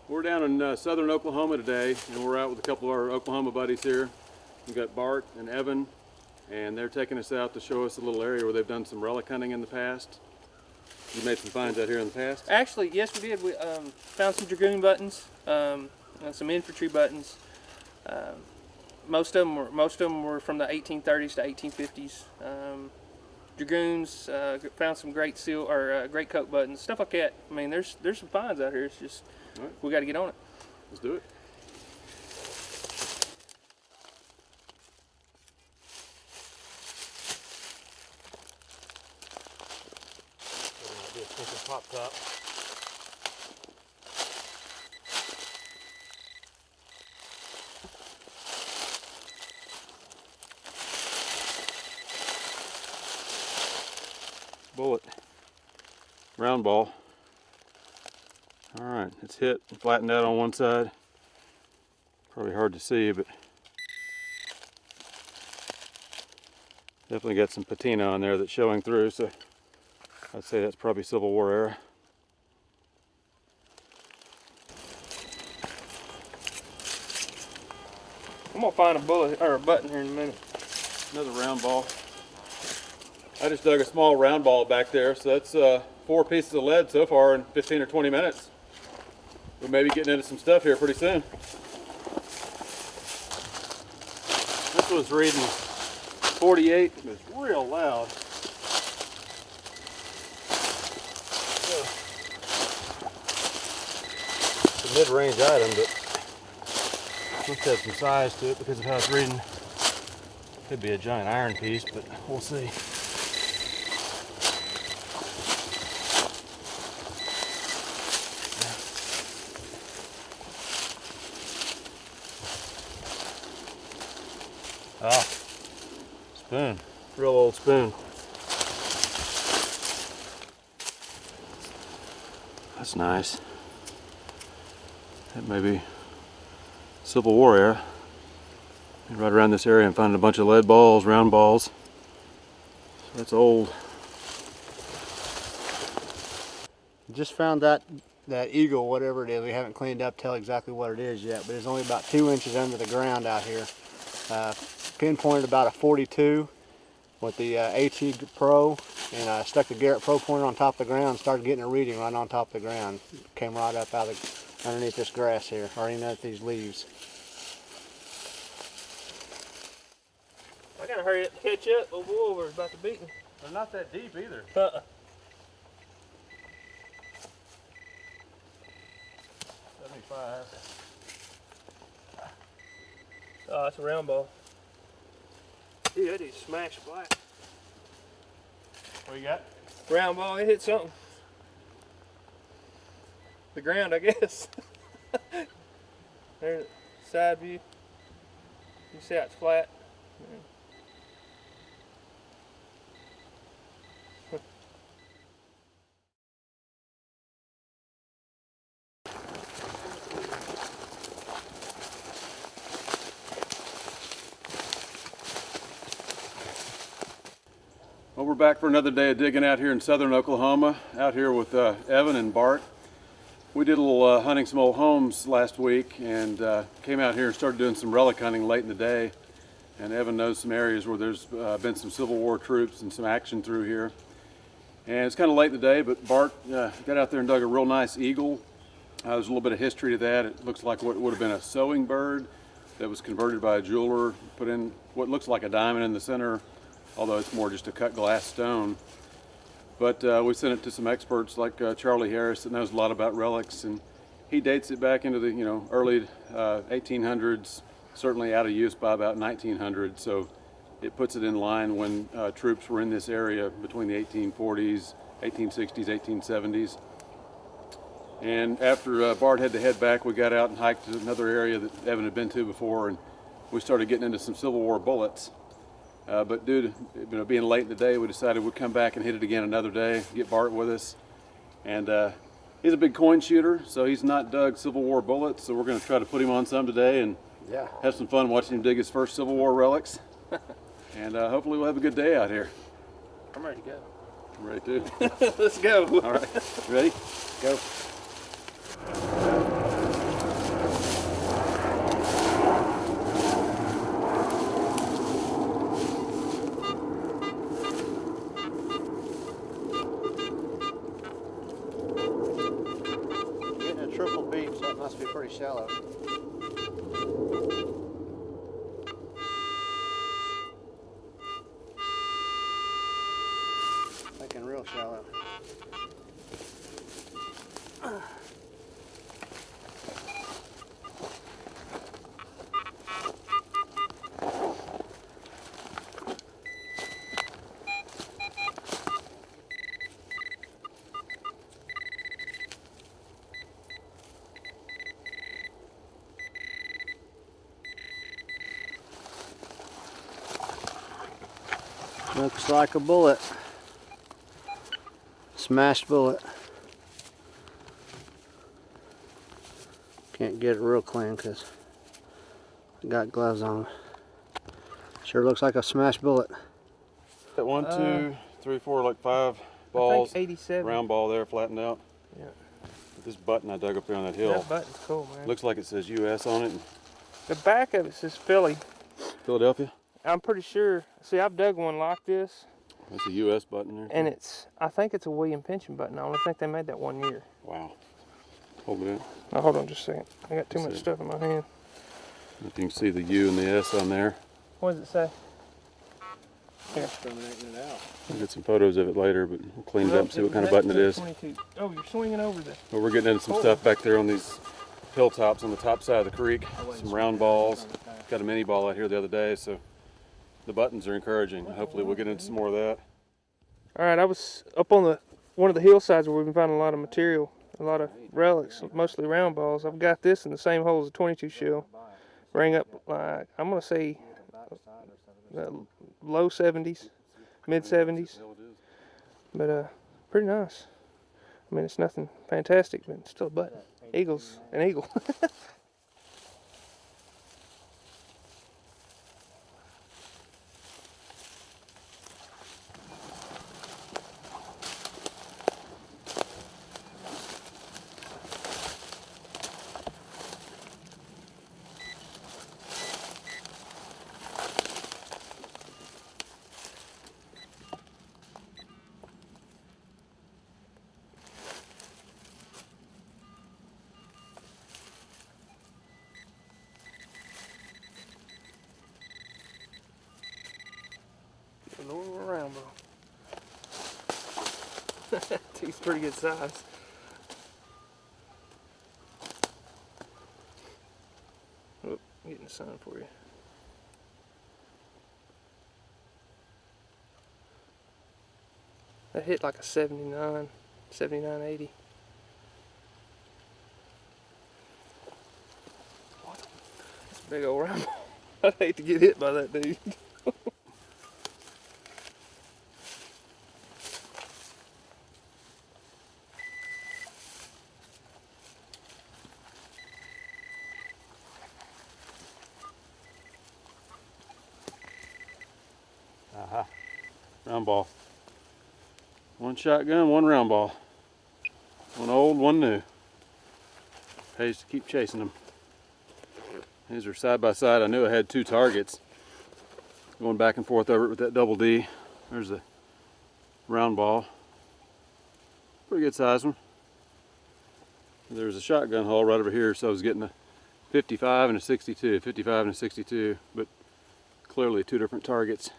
We're down in southern Oklahoma today, and we're out with a couple of our Oklahoma buddies here. We've got Bart and Evan, and they're taking us out to show us a little area where they've done some relic hunting in the past. You made some finds out here in the past? Actually, yes, we did. We found some dragoon buttons, and some infantry buttons. Most of them were from the 1830s to 1850s. Dragoons, found some great great coat buttons, stuff like that. I mean, there's some finds out here. It's just right. We got to get on it. Let's do it. Pop top. Bullet. Round ball. All right, it's hit and flattened out on one side. Probably hard to see, but definitely got some patina on there that's showing through, so I'd say that's probably Civil War era. I'm gonna find a bullet or a button here in a minute. Another round ball. I just dug a small round ball back there, so that's 4 pieces of lead so far in 15 or 20 minutes. We may be getting into some stuff here pretty soon. This one's reading 48. It's real loud. It's a mid-range item, but must have some size to it because of how it's reading. Could be a giant iron piece, but we'll see. Ah, spoon, real old spoon. That's nice. That may be Civil War era. Right around this area and finding a bunch of lead balls, round balls. That's old. Just found that eagle, whatever it is. We haven't cleaned up, tell exactly what it is yet, but it's only about 2 inches under the ground out here. Pinpointed about a 42 with the HE Pro, and I stuck the Garrett Pro pointer on top of the ground and started getting a reading right on top of the ground. Came right up out of underneath this grass here, or underneath these leaves. I gotta hurry up to catch up. Oh, boy, we're about to beat them. They're not that deep either. 75. Oh, that's a round ball. Dude, that is smash flat. What you got? Round ball, it hit something. The ground, I guess. There's the side view. You see how it's flat? Yeah. Well, we're back for another day of digging out here in southern Oklahoma, out here with Evan and Bart. We did a little hunting some old homes last week and came out here and started doing some relic hunting late in the day. And Evan knows some areas where there's been some Civil War troops and some action through here. And it's kind of late in the day, but Bart got out there and dug a real nice eagle. There's a little bit of history to that. It looks like what would have been a sewing bird that was converted by a jeweler, put in what looks like a diamond in the center, although it's more just a cut glass stone. But we sent it to some experts like Charlie Harris that knows a lot about relics, and he dates it back into the early 1800s, certainly out of use by about 1900. So it puts it in line when troops were in this area between the 1840s, 1860s, 1870s. And after Bart had to head back, we got out and hiked to another area that Evan had been to before, and we started getting into some Civil War bullets. But due to being late in the day, we decided we'd come back and hit it again another day, get Bart with us. And he's a big coin shooter, so he's not dug Civil War bullets, so we're going to try to put him on some today and have some fun watching him dig his first Civil War relics. And hopefully we'll have a good day out here. I'm ready to go. I'm ready too. Let's go. All right, ready? Go. Must be pretty shallow. Thinking real shallow. Looks like a bullet. Smashed bullet. Can't get it real clean because I got gloves on. Sure looks like a smashed bullet. Got 1, 2, 3, 4, like 5 balls. I think 87. Round ball there, flattened out. Yeah. This button I dug up there on that hill. That button's cool, man. Looks like it says US on it. The back of it says Philly. Philadelphia. I'm pretty sure. See, I've dug one like this, That's a US button there. and I think it's a William Pension button. I only think they made that 1 year. Wow. Hold it in. Oh, hold on just a second. I got too Let's much see. stuff in my hand. You can see the U and the S on there. What does it say? Discriminating it out. We'll get some photos of it later, but we'll clean it up and see what kind of button it is. 22. Oh, you're swinging over there. But we're getting into some Cool. stuff back there on these hilltops on the top side of the creek. Some round balls. Got a mini ball out here the other day, so the buttons are encouraging. Hopefully we'll get into some more of that. All right, I was up on one of the hillsides where we've been finding a lot of material, a lot of relics, mostly round balls. I've got this in the same hole as a 22 shell. Rang up like, I'm gonna say low 70s, mid 70s, but pretty nice. I mean, it's nothing fantastic, but it's still a button. Eagle's an eagle. A normal round ball. Teeth's pretty good size. Oh, getting a sign for you. That hit like a 79, 80. That's a big old round ball. I'd hate to get hit by that dude. Aha. Round ball. One shotgun, one round ball. One old, one new. Pays to keep chasing them. These are side by side. I knew I had 2 targets. Going back and forth over it with that double D. There's the round ball. Pretty good size one. There's a shotgun hole right over here, so I was getting a 55 and a 62. 55 and a 62, but clearly 2 different targets.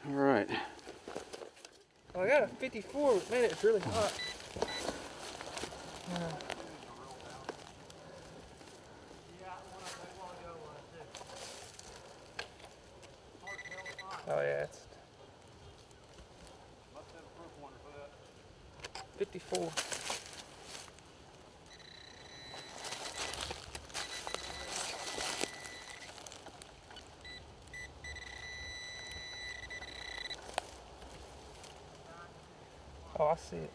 All right. I got a 54, but man, it's really hot. Oh yeah, it's 54. Oh, I see it.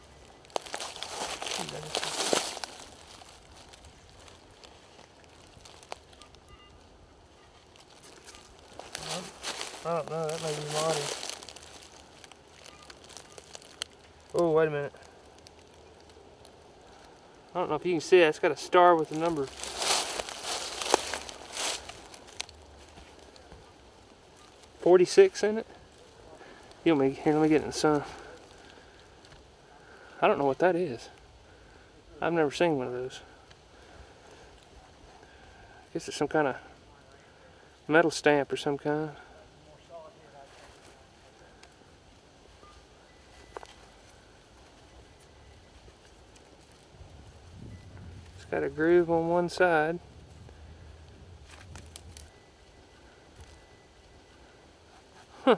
I don't know, that may be modded. Oh, wait a minute. I don't know if you can see it, it's got a star with a number. .46 in it. You want me, here, let me get in the sun. I don't know what that is. I've never seen one of those. Guess it's some kind of metal stamp or some kind. It's got a groove on one side. Huh.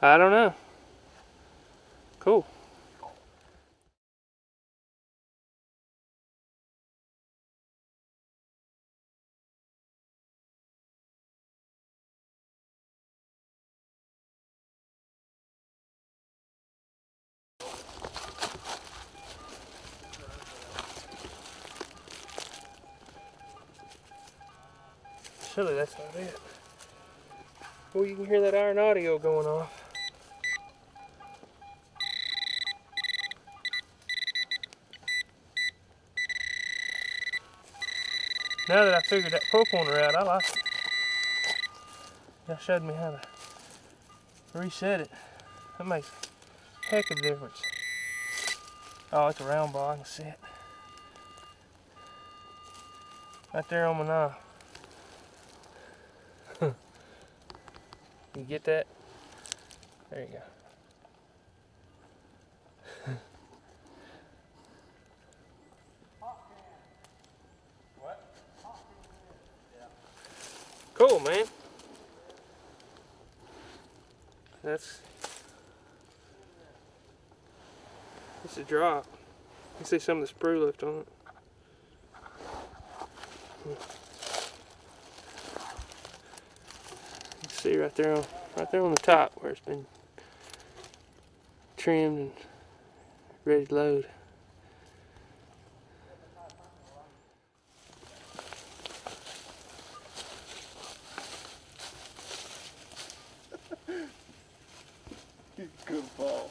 I don't know. Cool. Surely that's not it. Oh, you can hear that iron audio going off. Now that I figured that pull pointer out, I like it. Y'all showed me how to reset it. That makes a heck of a difference. Oh, it's a round ball. I can see it. Right there on my knob. You get that? There you go. Cool, man. It's a drop. You can see some of the sprue left on it. You can see right there on the top where it's been trimmed and ready to load. Good ball.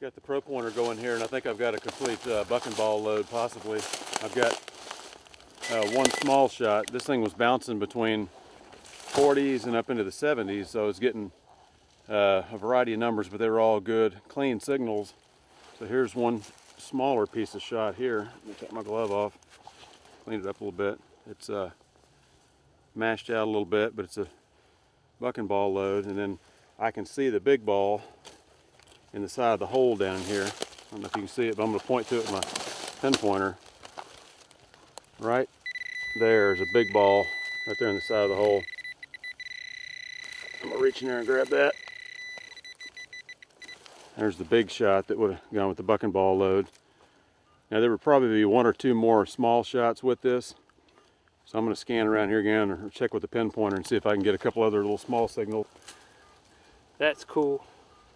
Got the pro pointer going here, and I think I've got a complete buck and ball load, possibly. I've got one small shot. This thing was bouncing between 40s and up into the 70s, so it's getting a variety of numbers, but they were all good, clean signals. So here's one smaller piece of shot here. Let me take my glove off, clean it up a little bit. It's mashed out a little bit, but it's a buck and ball load, and then I can see the big ball in the side of the hole down here. I don't know if you can see it, but I'm going to point to it with my pinpointer. Right there's a big ball right there in the side of the hole. I'm going to reach in there and grab that. There's the big shot that would have gone with the buck and ball load. Now there would probably be one or two more small shots with this. So I'm going to scan around here again or check with the pinpointer and see if I can get a couple other little small signals. That's cool.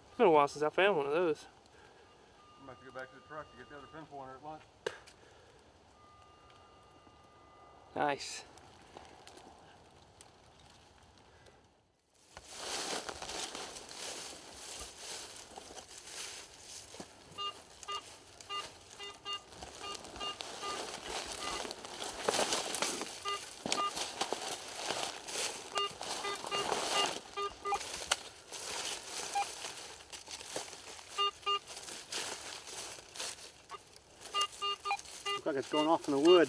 It's been a while since I found one of those. I'm going to have to go back to the truck to get the other pinpointer at lunch. Nice. Looks like it's going off in the wood.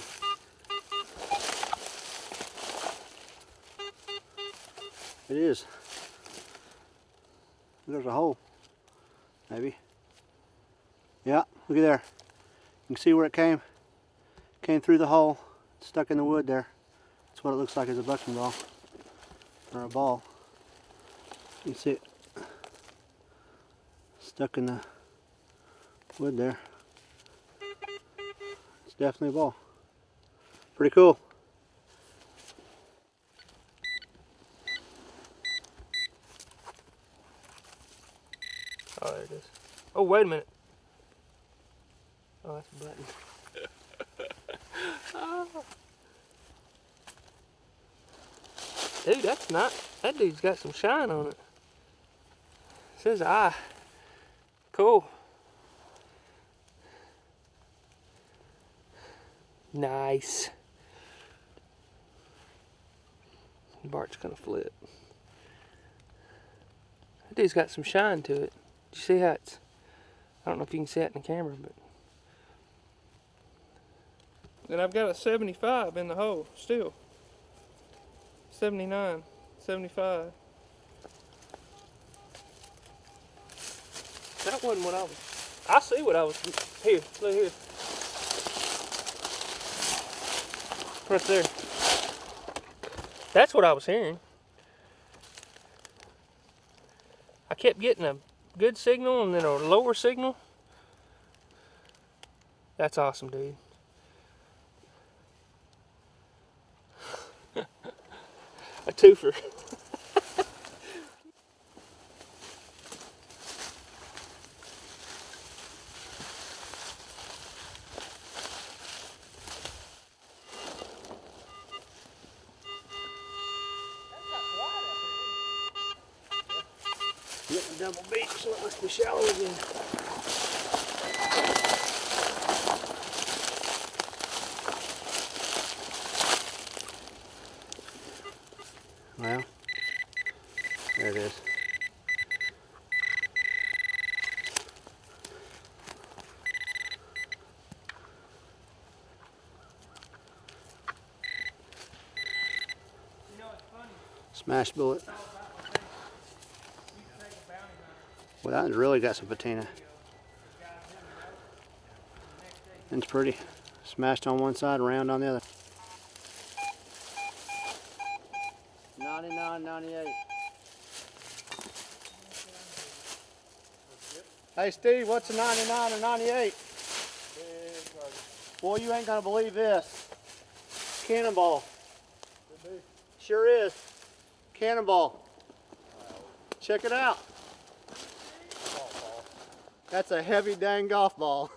It is. There's a hole. Maybe. Yeah, look at there. You can see where it came. Came through the hole. Stuck in the wood there. That's what it looks like as a bucking ball. Or a ball. You can see it. Stuck in the wood there. It's definitely a ball. Pretty cool. Oh, there it is. Oh, wait a minute. Oh, that's a button. Oh. Dude, that's not. That dude's got some shine on it. It says I. Cool. Nice. Bart's gonna flip. That dude's got some shine to it. You see how it's I don't know if you can see it in the camera, but. And I've got a 75 in the hole still. 79, 75. That wasn't what I was. I see what I was. Here, look here. Right there. That's what I was hearing. I kept getting a good signal and then a lower signal. That's awesome, dude. A twofer. Getting double beat, so it must be shallow again. Well, there it is. You know, it's funny. Smash bullet. Well, that one's really got some patina. It's pretty. Smashed on one side, round on the other. 99.98. Hey Steve, what's a 99 or 98? Boy, you ain't gonna believe this. Cannonball. Sure is. Cannonball. Check it out. That's a heavy dang golf ball.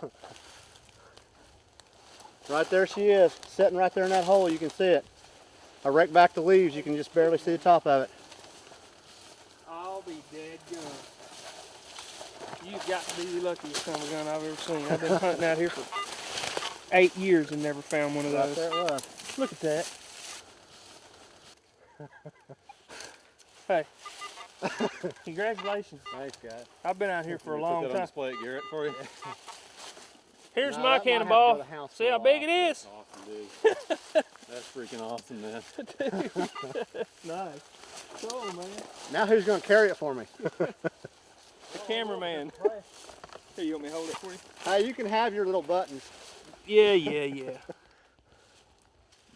Right there she is, sitting right there in that hole. You can see it. I raked back the leaves. You can just barely see the top of it. I'll be dead gun. You've got to be the luckiest son of a gun I've ever seen. I've been hunting out here for 8 years and never found one of Right those. there it was. Look at that. Hey. Congratulations. Thanks, guys. I've been out here for a long Put that on time. display, Garrett, for you. Here's No, my that might have to go cannonball. to the house See for a how while. big it is? Awesome, dude. That's freaking awesome, man. Nice. Cool, man. Now who's going to carry it for me? The cameraman. Here, you want me to hold it for you? Hey, you can have your little buttons. Yeah.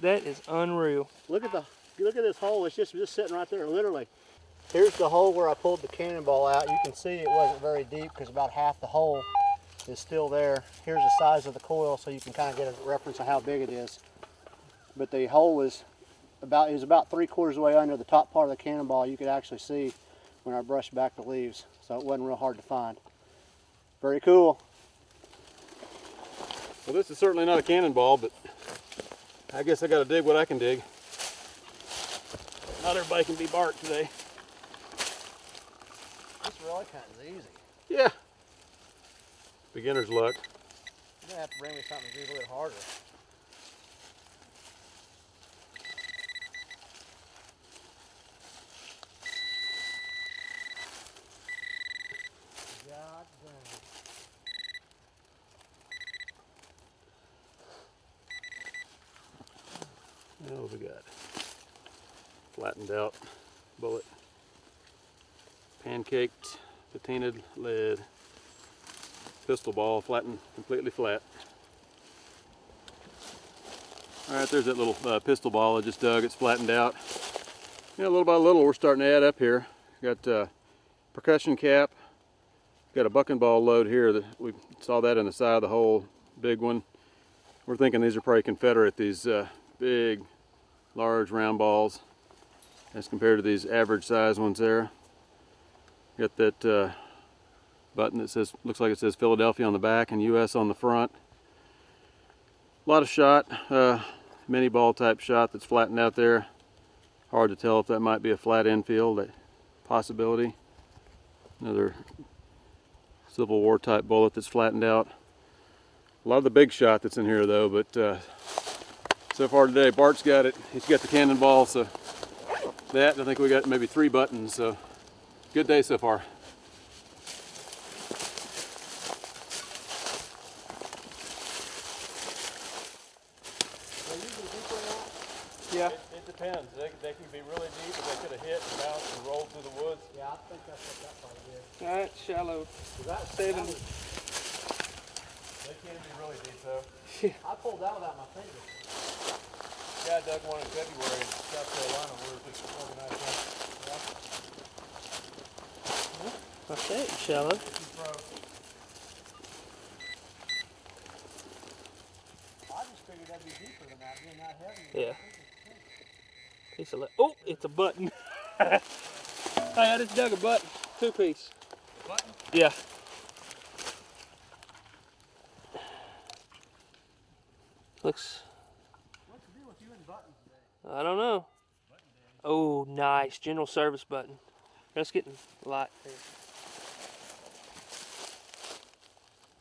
That is unreal. Look at this hole. It's just sitting right there, literally. Here's the hole where I pulled the cannonball out. You can see it wasn't very deep because about half the hole is still there. Here's the size of the coil, so you can kind of get a reference of how big it is. But the hole is about 3/4 of the way under the top part of the cannonball. You could actually see when I brushed back the leaves, so it wasn't real hard to find. Very cool. Well, this is certainly not a cannonball, but I guess I got to dig what I can dig. Not everybody can be Bart today. This really kind of easy. Yeah. Beginner's luck. You're gonna have to bring me something that's a little bit harder. God damn. What we got? Flattened out bullet. Pancaked, patinaed lead. Pistol ball, flattened, completely flat. All right, there's that little pistol ball I just dug. It's flattened out. Little by little, we're starting to add up here. Got percussion cap. Got a bucking ball load here. That we saw that in the side of the hole, big one. We're thinking these are probably Confederate. These big, large round balls, as compared to these average size ones there. Got that button that says, looks like it says Philadelphia on the back and US on the front. A lot of shot, mini ball type shot that's flattened out there. Hard to tell if that might be a flat infield, a possibility. Another Civil War type bullet that's flattened out. A lot of the big shot that's in here though, but so far today Bart's got it. He's got the cannonball, so that, I think we got maybe 3 buttons, so good day so far. Yeah. It depends. They can be really deep, but they could have hit and bounced and rolled through the woods. Yeah, I think that's what that probably did. All right, shallow. That 70. They can be really deep though. I pulled that without my fingers. Yeah, I dug one in February in South Carolina where it was organized. I say it's shallow. I just figured that'd be deeper than that, being that heavy. Yeah. Piece of oh, it's a button. Hey, I just dug a button. 2-piece. Button? Yeah. Looks. What's the deal with you and buttons today? I don't know. Oh, nice. General service button. That's getting light there.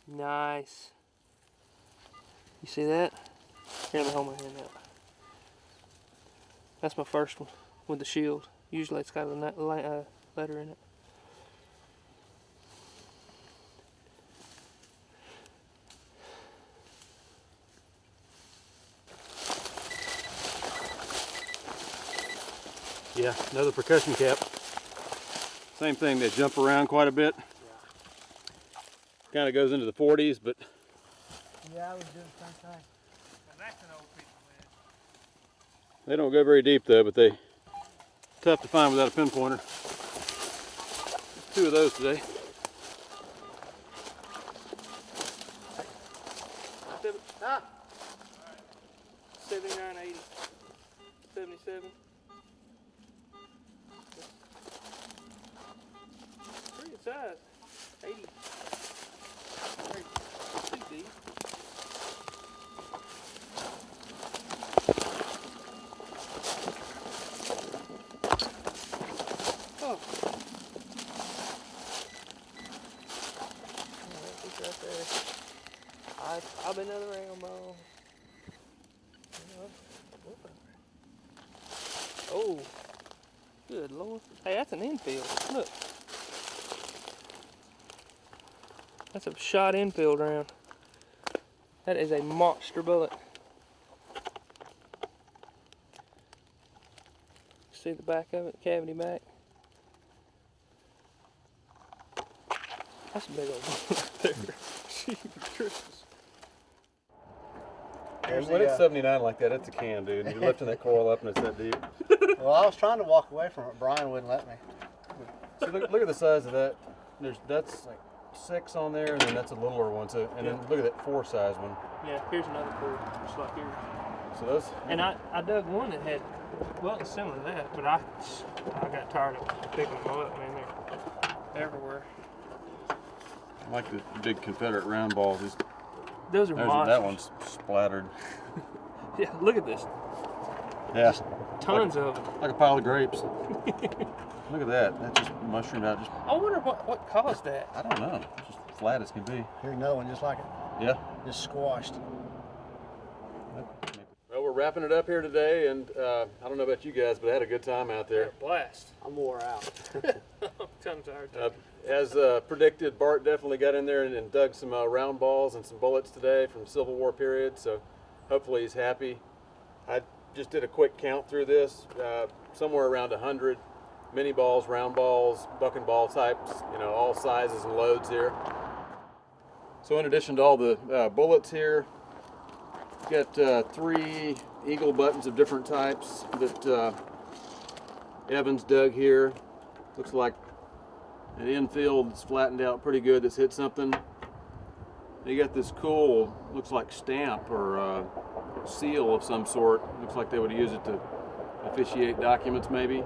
Nice. You see that? Here, let me hold my hand up. That's my first one with the shield. Usually it's got a letter in it. Yeah, another percussion cap. Same thing, they jump around quite a bit. Yeah. Kind of goes into the 40s, but Yeah, I was doing the same thing. That's an old piece of lead. they don't go very deep though, but they tough to find without a pinpointer. There's 2 of those today. Ah. 79, 80, 77. Pretty good size. 80. Too deep. Oh. It's right there. I've been another round ball. Oh, good Lord. Hey, that's an infield. Look. That's a shot infield round. That is a monster bullet. See the back of it, cavity back. That's a big old bullet right there. Jeepers Christmas. When it's 79 like that, it's a can, dude. You're lifting that coil up and it's that deep. Well, I was trying to walk away from it. Brian wouldn't let me. See, look at the size of that. That's like 6 on there, and then that's a littler one. So, and then look at that 4 size one. Yeah, here's another 4, just like here. So those. And I dug one that had, well, it's similar to that, but I got tired of picking them up, man. They're everywhere. I like the big Confederate round balls. Those are monsters. That one's splattered. Yeah, look at this. Yeah. Tons of them. Like a pile of grapes. Look at that. That just mushroomed out. I wonder what caused that. I don't know. Just flat as can be. Here's another one just like it. Yeah. Just squashed. Well, we're wrapping it up here today, and I don't know about you guys, but I had a good time out there. Blast. I'm wore out. I'm tired. As predicted, Bart definitely got in there and dug some round balls and some bullets today from Civil War period, so hopefully he's happy. I just did a quick count through this, somewhere around 100 mini balls, round balls, buck and ball types, all sizes and loads here. So in addition to all the bullets here, got 3 eagle buttons of different types that Evans dug here. Looks like an infield that's flattened out pretty good, that's hit something. You got this cool, looks like stamp or seal of some sort. Looks like they would use it to officiate documents maybe.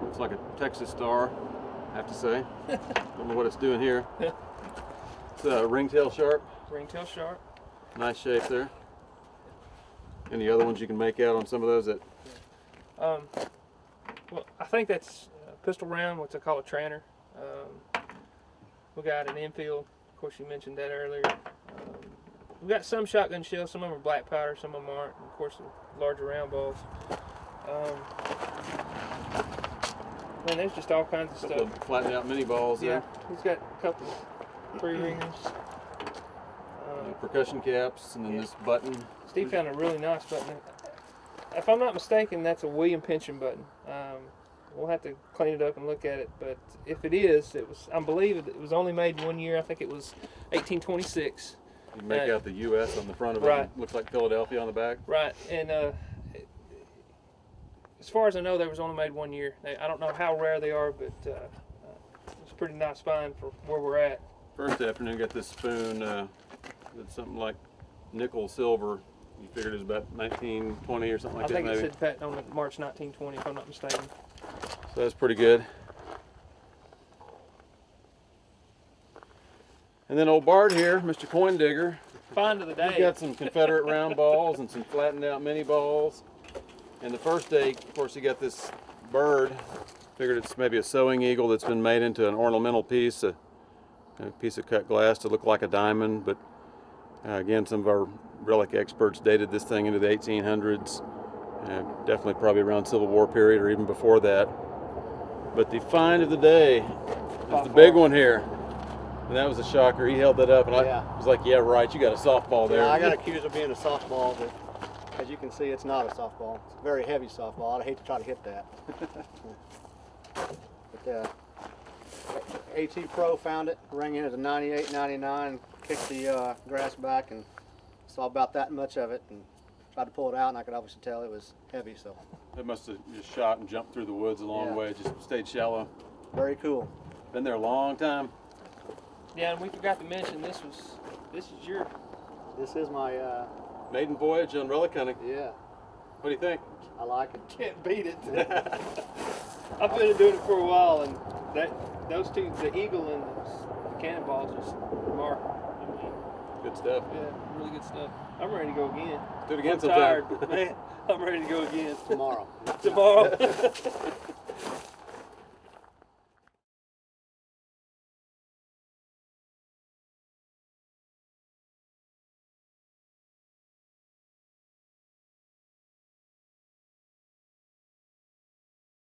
Looks like a Texas star, I have to say. Don't know what it's doing here. It's a ringtail sharp. Ringtail sharp. Nice shape there. Any other ones you can make out on some of those that? Well, I think that's pistol round, what they call a tranner. We got an infield. Of course, you mentioned that earlier. We got some shotgun shells. Some of them are black powder, some of them aren't. And of course, the larger round balls. Man, there's just all kinds of stuff. Flattened out mini balls Yeah, there. he's got a couple 3-ringers. Percussion caps, and then this button. Steve found a really nice button. if I'm not mistaken, that's a William pension button. We'll have to clean it up and look at it. But if it is, I believe it was only made 1 year. I think it was 1826. You make out the U.S. on the front of it. Right. Looks like Philadelphia on the back. Right, and as far as I know, they was only made 1 year. I don't know how rare they are, but it's a pretty nice find for where we're at. First afternoon, got this spoon. It's something like nickel silver. You figured it was about 1920 or something like I think that, it maybe. said patent on it March 1920, if I'm not mistaken. So that's pretty good. And then old Bart here, Mr. Coin Digger. Find of the day. He's got some Confederate round balls and some flattened out mini balls. And the first day, of course, he got this bird. Figured it's maybe a sewing eagle that's been made into an ornamental piece, a piece of cut glass to look like a diamond. But again, some of our relic experts dated this thing into the 1800s. Definitely probably around Civil War period or even before that. But the find of the day is the big one here. And that was a shocker. He held that up, and I was like, yeah, right, you got a softball there. Yeah, I got accused of being a softball, but as you can see, it's not a softball. It's a very heavy softball. I'd hate to try to hit that. But AT Pro found it, rang in as a 98, 99, kicked the grass back, and saw about that much of it, and tried to pull it out, and I could obviously tell it was heavy, so. It must have just shot and jumped through the woods a long way, just stayed shallow. Very cool. Been there a long time. Yeah, and we forgot to mention this is your. This is my, Maiden voyage on relic hunting. yeah, What do you think? I like it. Can't beat it. I've been doing it for a while, and those two, the eagle and the cannonball, just remarkable. I mean, Good stuff. yeah, really good stuff. I'm ready to go again. Do it again I'm sometime. tired, man. I'm ready to go again Tomorrow. tomorrow.